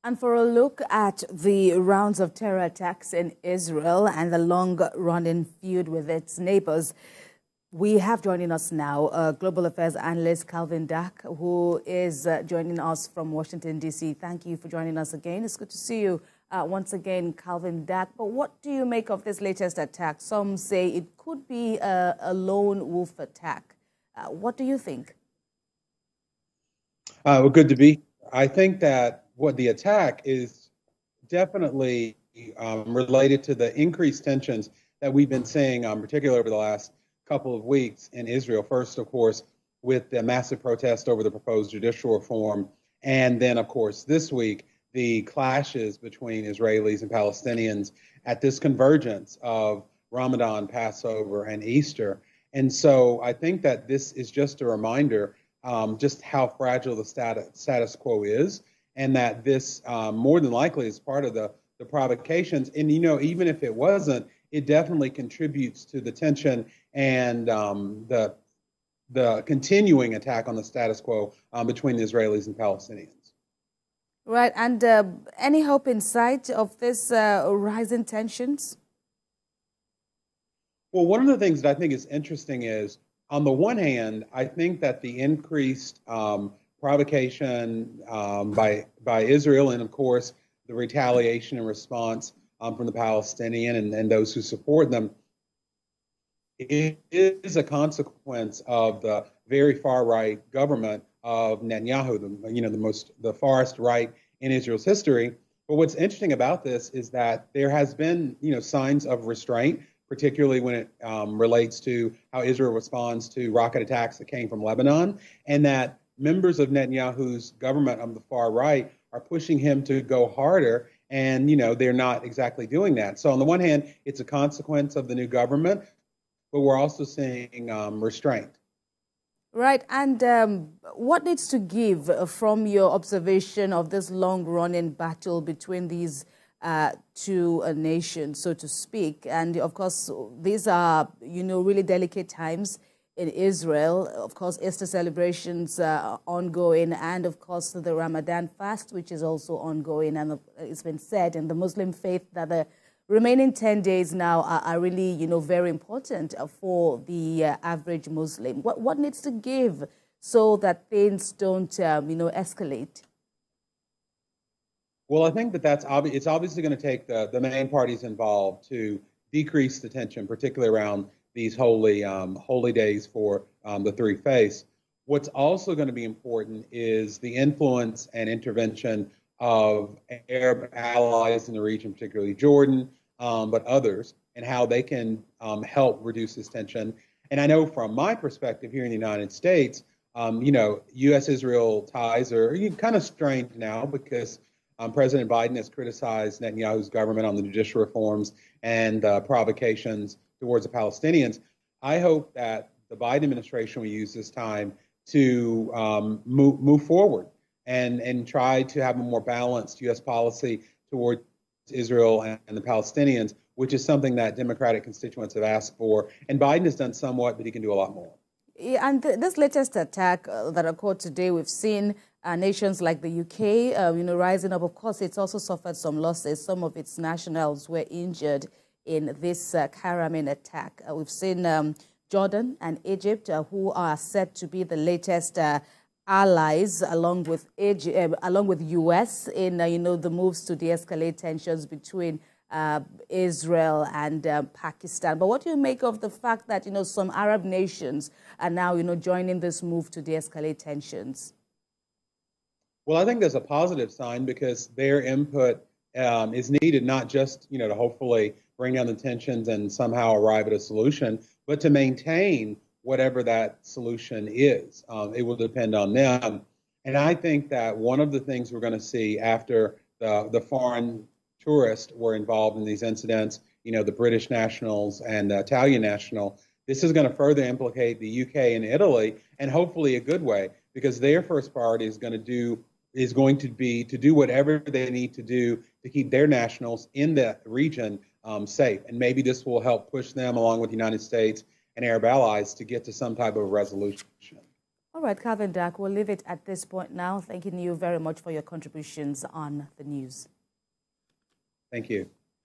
And for a look at the rounds of terror attacks in Israel and the long-running feud with its neighbors, we have joining us now Global Affairs Analyst Calvin Dack, who is joining us from Washington, D.C. Thank you for joining us again. It's good to see you once again, Calvin Dack. But what do you make of this latest attack? Some say it could be a lone wolf attack. What do you think? Well, good to be. I think that what the attack is definitely related to the increased tensions that we've been seeing, particularly over the last couple of weeks in Israel. First, of course, with the massive protest over the proposed judicial reform. And then, of course, this week, the clashes between Israelis and Palestinians at this convergence of Ramadan, Passover, and Easter. And so I think that this is just a reminder just how fragile the status quo is, and that this more than likely is part of the provocations. And, you know, even if it wasn't, it definitely contributes to the tension and the continuing attack on the status quo between the Israelis and Palestinians. Right. And any hope in sight of this rising tensions? Well, one of the things that I think is interesting is, on the one hand, I think that the increased provocation by Israel and, of course, the retaliation and response from the Palestinian and those who support them, it is a consequence of the very far right government of Netanyahu, the farthest right in Israel's history. But what's interesting about this is that there has been, signs of restraint, particularly when it relates to how Israel responds to rocket attacks that came from Lebanon, and that members of Netanyahu's government on the far right are pushing him to go harder, and they're not exactly doing that. So on the one hand, it's a consequence of the new government, but we're also seeing restraint. Right, and what needs to give from your observation of this long-running battle between these two nations, so to speak? And of course, these are, really delicate times in Israel. Of course, Easter celebrations are ongoing, and of course, the Ramadan fast, which is also ongoing. And it's been said in the Muslim faith that the remaining 10 days now are really, very important for the average Muslim. What needs to give so that things don't, escalate? Well, I think that it's obviously going to take the main parties involved to decrease the tension, particularly around these holy days for the three faiths. What's also going to be important is the influence and intervention of Arab allies in the region, particularly Jordan, but others, and how they can help reduce this tension. And I know from my perspective here in the United States, U.S.-Israel ties are kind of strained now because President Biden has criticized Netanyahu's government on the judicial reforms and provocations towards the Palestinians. I hope that the Biden administration will use this time to move forward and try to have a more balanced U.S. policy towards Israel and the Palestinians, which is something that Democratic constituents have asked for. And Biden has done somewhat, but he can do a lot more. Yeah, and this latest attack that occurred today, we've seen nations like the UK, rising up. Of course, it's also suffered some losses. Some of its nationals were injured in this Karamin attack. We've seen Jordan and Egypt, who are said to be the latest allies, along with US, in the moves to de-escalate tensions between Israel and Pakistan. But what do you make of the fact that some Arab nations are now joining this move to de-escalate tensions? Well, I think there's a positive sign because their input is needed not just to hopefully bring down the tensions and somehow arrive at a solution, but to maintain whatever that solution is. It will depend on them. And I think that one of the things we're going to see after the foreign tourists were involved in these incidents, the British nationals and the Italian national, this is going to further implicate the UK and Italy, and hopefully a good way, because their first priority is going to be to do whatever they need to do to keep their nationals in the region safe. And maybe this will help push them, along with the United States and Arab allies, to get to some type of resolution. All right, Calvin Dak, we'll leave it at this point now. Thanking you very much for your contributions on the news. Thank you.